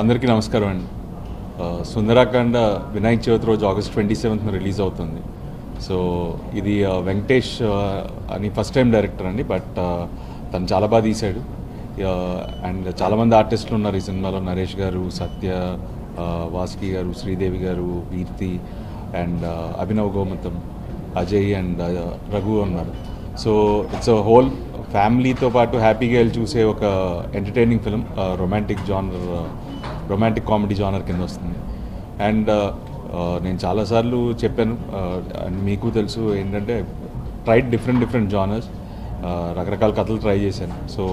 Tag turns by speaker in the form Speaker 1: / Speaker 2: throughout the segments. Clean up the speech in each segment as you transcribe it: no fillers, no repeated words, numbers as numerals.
Speaker 1: అందరికీ నమస్కారం అండి. సుందరాకాండ వినాయక చవితి రోజు August 27th రిలీజ్ అవుతుంది. సో ఇది వెంకటేష్ అని ఫస్ట్ టైం డైరెక్టర్ అండి, బట్ తను చాలా బాగా తీశాడు. అండ్ చాలామంది ఆర్టిస్టులు ఉన్నారు ఈ సినిమాలో. నరేష్ గారు, సత్య, వాసుకి గారు, శ్రీదేవి గారు, కీర్తి అండ్ అభినవ్ గోమతం, అజయ్ అండ్ రఘు ఉన్నారు. సో ఇట్స్ అ హోల్ ఫ్యామిలీతో పాటు హ్యాపీగా వెళ్ళి చూసే ఒక entertaining film. Romantic comedy genre కింద వస్తుంది. అండ్ నేను చాలాసార్లు చెప్పాను, మీకు తెలుసు ఏంటంటే ట్రైడ్ డిఫరెంట్ జానర్స్, రకరకాల కథలు ట్రై చేశాను. సో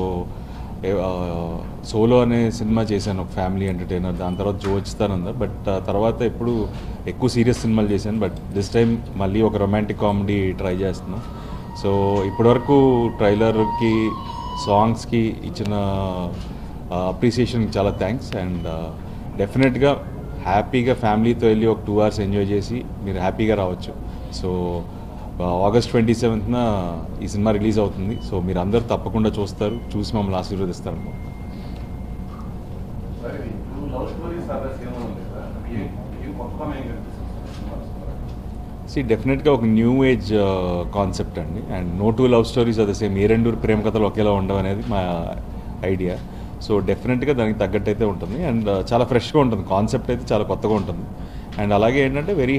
Speaker 1: సోలో అనే సినిమా చేశాను, ఒక ఫ్యామిలీ ఎంటర్టైనర్. దాని తర్వాత జోచిస్తాను, బట్ తర్వాత ఎప్పుడు ఎక్కువ సీరియస్ సినిమాలు చేశాను. బట్ దిస్ టైం మళ్ళీ ఒక రొమాంటిక్ కామెడీ ట్రై చేస్తున్నాను. సో ఇప్పటివరకు ట్రైలర్కి, సాంగ్స్కి ఇచ్చిన అప్రిసియేషన్కి చాలా థ్యాంక్స్. అండ్ డెఫినెట్గా హ్యాపీగా ఫ్యామిలీతో వెళ్ళి ఒక 2 hours ఎంజాయ్ చేసి మీరు హ్యాపీగా రావచ్చు. సో August 27th ఈ సినిమా రిలీజ్ అవుతుంది. సో మీరు అందరూ తప్పకుండా చూస్తారు, చూసి మమ్మల్ని ఆశీర్వదిస్తారు. డెఫినెట్గా ఒక న్యూ ఏజ్ కాన్సెప్ట్ అండి. And no two love stories are the same. ఏ రెండు ప్రేమ కథలు ఒకేలా ఉండవు అనేది మా ఐడియా. సో డెఫినెట్గా దానికి తగ్గట్టు అయితే ఉంటుంది. అండ్ చాలా ఫ్రెష్గా ఉంటుంది, కాన్సెప్ట్ అయితే చాలా కొత్తగా ఉంటుంది. అండ్ అలాగే ఏంటంటే వెరీ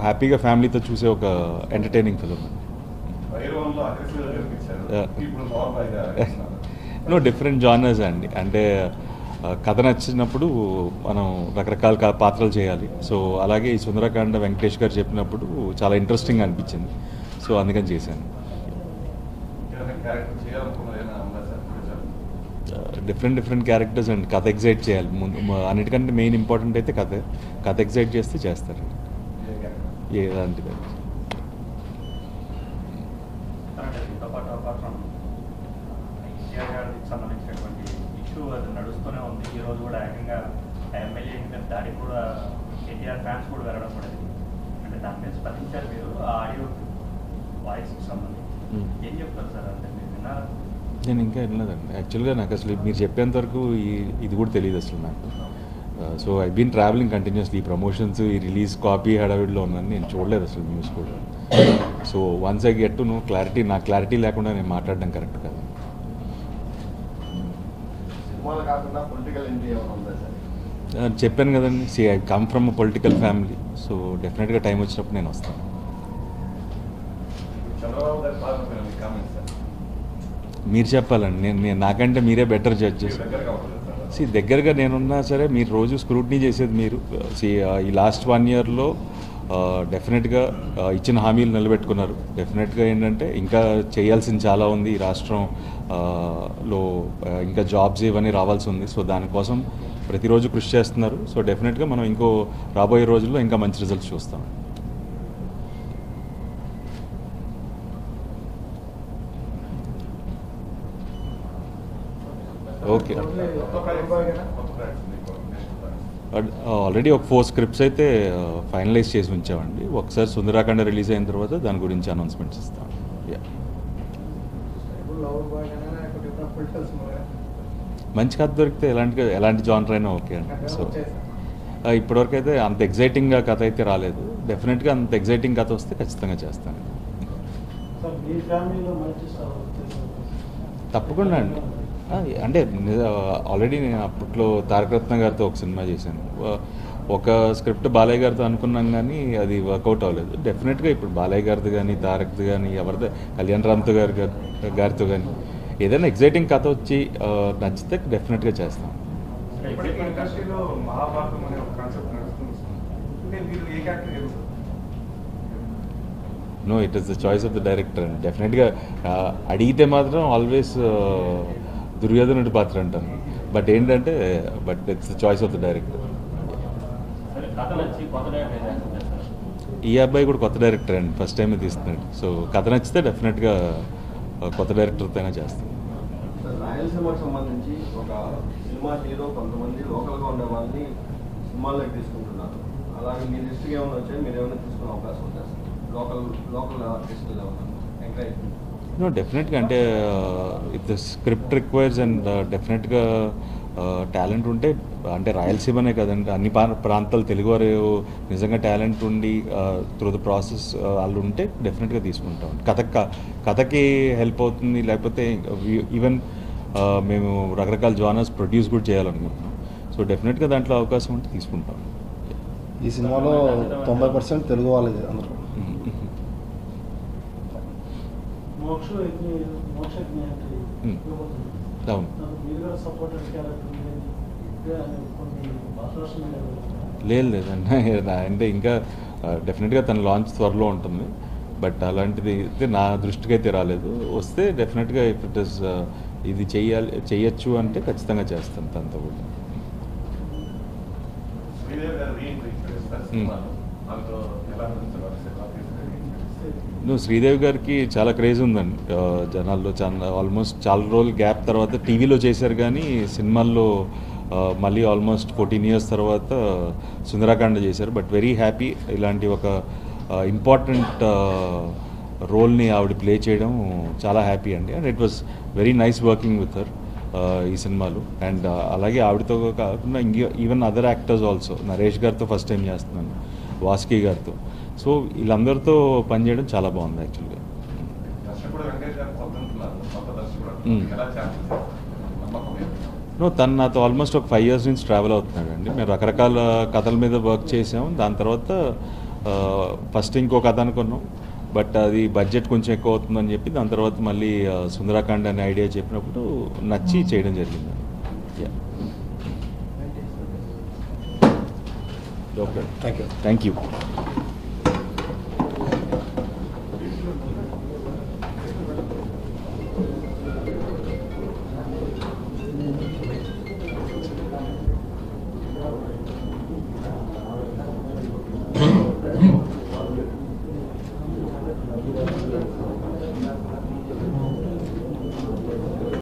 Speaker 1: హ్యాపీగా ఫ్యామిలీతో చూసే ఒక entertaining film. No different genres అండి. అంటే కథ నచ్చినప్పుడు మనం రకరకాల పాత్రలు చేయాలి. సో అలాగే ఈ సుందరకాండ వెంకటేష్ గారు చెప్పినప్పుడు చాలా ఇంట్రెస్టింగ్ అనిపించింది. సో అందుకని చేశాను. డిఫరెంట్ క్యారెక్టర్స్ అండ్ కథ ఎగ్జైట్ చేయాలి. అన్నిటికంటే మెయిన్ ఇంపార్టెంట్ అయితే కథ ఎగ్జైట్ చేస్తే చేస్తారు. ఏదంటే
Speaker 2: సంబంధించినటువంటి ఇష్యూ అది నడుస్తూనే ఉంది. ఈ రోజు కూడా ఏకంగా ఎమ్మెల్యే దాడి కూడా ఎన్టీఆర్ ఫ్యాన్స్ కూడా వెళ్ళడం కూడా, అంటే దాని మీద స్పందించారు మీరు. ఆ ఆడియో వాయిస్ సంబంధించి ఏం చెప్తారు సార్? అంటే మీరు విన్నారా?
Speaker 1: నేను ఇంకా వినలేదండి యాక్చువల్గా. నాకు అసలు మీరు చెప్పేంత వరకు ఇది కూడా తెలియదు అసలు నాకు. So I been travelling continuously. ఈ ప్రమోషన్స్, ఈ రిలీజ్ కాపీ హడావిడిలో ఉన్నాను. నేను చూడలేదు అసలు న్యూస్ కూడా. So once I get to know clarity, నాకు క్లారిటీ లేకుండా నేను మాట్లాడడం కరెక్ట్ కాదు. చెప్పాను కదండి, I come from a political family. So డెఫినెట్గా టైం వచ్చినప్పుడు నేను వస్తాను. మీరు చెప్పాలండి, నేను నాకంటే మీరే బెటర్ జడ్జెస్. దగ్గరగా నేనున్నా సరే మీరు రోజు స్క్రూటినీ చేసేది మీరు. ఈ లాస్ట్ 1 yearలో డెఫినెట్గా ఇచ్చిన హామీలు నిలబెట్టుకున్నారు. డెఫినెట్గా ఏంటంటే ఇంకా చేయాల్సింది చాలా ఉంది. ఈ రాష్ట్రంలో ఇంకా జాబ్స్ ఇవన్నీ రావాల్సి ఉంది. సో దానికోసం ప్రతిరోజు కృషి చేస్తున్నారు. సో డెఫినెట్గా మనం రాబోయే రోజుల్లో ఇంకా మంచి రిజల్ట్స్ చూస్తాం. ఓకే, ఆల్రెడీ ఒక 4 scripts అయితే ఫైనలైజ్ చేసి ఉంచామండి. ఒకసారి సుందరాకాండ రిలీజ్ అయిన తర్వాత దాని గురించి అనౌన్స్మెంట్స్ ఇస్తాం. మంచి కథ దొరికితే ఎలాంటి జానర్ అయినా ఓకే అండి. సో ఇప్పటివరకు అయితే అంత ఎగ్జైటింగ్గా కథ అయితే రాలేదు. డెఫినెట్గా అంత ఎగ్జైటింగ్ కథ వస్తే ఖచ్చితంగా చేస్తాను. తప్పకుండా అండి. అంటే ఆల్రెడీ నేను అప్పట్లో తారకరత్న గారితో ఒక సినిమా చేశాను. ఒక స్క్రిప్ట్ బాలయ్య గారితో అనుకున్నాం, కానీ అది వర్కౌట్ అవ్వలేదు. డెఫినెట్గా ఇప్పుడు బాలయ్య గారిది కానీ, తారక్ది కానీ, ఎవరిదో కళ్యాణ్ రామ్తో గారితో కానీ ఏదైనా ఎగ్జైటింగ్ కథ వచ్చి నచ్చితే డెఫినెట్గా చేస్తాం. No, it is the choice of the director అండి. డెఫినెట్గా అడిగితే మాత్రం ఆల్వేస్ దుర్యోధనుడి పాత్ర అంటాను. బట్ ఏంటంటే it's the choice of the director. ఈ అబ్బాయి కూడా కొత్త డైరెక్టర్ అండి, ఫస్ట్ టైం తీస్తున్నాడు. సో కథ నచ్చితే డెఫినెట్గా కొత్త డైరెక్టర్తోనే చేస్తాం.
Speaker 3: రాయలసీమకు సంబంధించి ఒక సినిమా హీరో కొంతమంది లోకల్గా ఉండే వాళ్ళని సినిమాల్లోకి తీసుకుంటున్నారు. అలాగే మీ దృష్టికి ఏమైనా వచ్చాయి? మీరు ఏమైనా తీసుకునే అవకాశం ఉంటుంది? లోకల్ ఆర్టిస్టులు ఏమన్నా ఎంకరేజ్మెంట్?
Speaker 1: డెఫినెట్గా అంటే if the script requires and డెఫినెట్గా టాలెంట్ ఉంటే, అంటే రాయలసీమనే కదండి, అన్ని ప్రాంతాలు తెలుగువారు నిజంగా టాలెంట్ ఉండి త్రూ ద ప్రాసెస్ వాళ్ళు ఉంటే డెఫినెట్గా తీసుకుంటాం. కథకి హెల్ప్ అవుతుంది, లేకపోతే ఈవెన్ మేము రకరకాల జానర్స్ ప్రొడ్యూస్ కూడా చేయాలనుకుంటున్నాం. సో డెఫినెట్గా దాంట్లో అవకాశం ఉంటే తీసుకుంటాం.
Speaker 4: ఈ సినిమాలో 90% తెలుగు వాళ్ళది అందరూ.
Speaker 1: అవును, లేదండి అంటే ఇంకా డెఫినెట్గా తన లాంచ్ త్వరలో ఉంటుంది. బట్ అలాంటిది అయితే నా దృష్టికి అయితే రాలేదు. వస్తే డెఫినెట్గా ఇఫ్ ఇట్ ఇస్ ఇది చేయొచ్చు అంటే ఖచ్చితంగా చేస్తాను తనతో కూడా. శ్రీదేవి గారికి చాలా క్రేజ్ ఉందండి జనాల్లో. ఆల్మోస్ట్ చాలా రోజులు గ్యాప్ తర్వాత టీవీలో చేశారు, కానీ సినిమాల్లో మళ్ళీ ఆల్మోస్ట్ 14 years తర్వాత సుందరాకాండ చేశారు. బట్ వెరీ హ్యాపీ, ఇలాంటి ఒక ఇంపార్టెంట్ రోల్ని ఆవిడ ప్లే చేయడం చాలా హ్యాపీ అండి. And it was very nice working with her ఈ సినిమాలు. అండ్ అలాగే ఆవిడతో కాకుండా even other actors also, Naresh గారితో ఫస్ట్ టైం చేస్తున్నాను, వాసుకి గారితో. సో వీళ్ళందరితో పనిచేయడం చాలా బాగుంది యాక్చువల్గా. తను నాతో ఆల్మోస్ట్ ఒక 5 years నుంచి ట్రావెల్ అవుతున్నాడు అండి. మేము రకరకాల కథల మీద వర్క్ చేసాం. దాని తర్వాత ఫస్ట్ ఇంకో కథ అనుకున్నాం, బట్ అది బడ్జెట్ కొంచెం ఎక్కువ అవుతుందని చెప్పి దాని తర్వాత మళ్ళీ సుందరాకాండ్ అనే ఐడియా చెప్పినప్పుడు నచ్చి చేయడం జరిగింది. Okay, thank you.
Speaker 5: Thank you.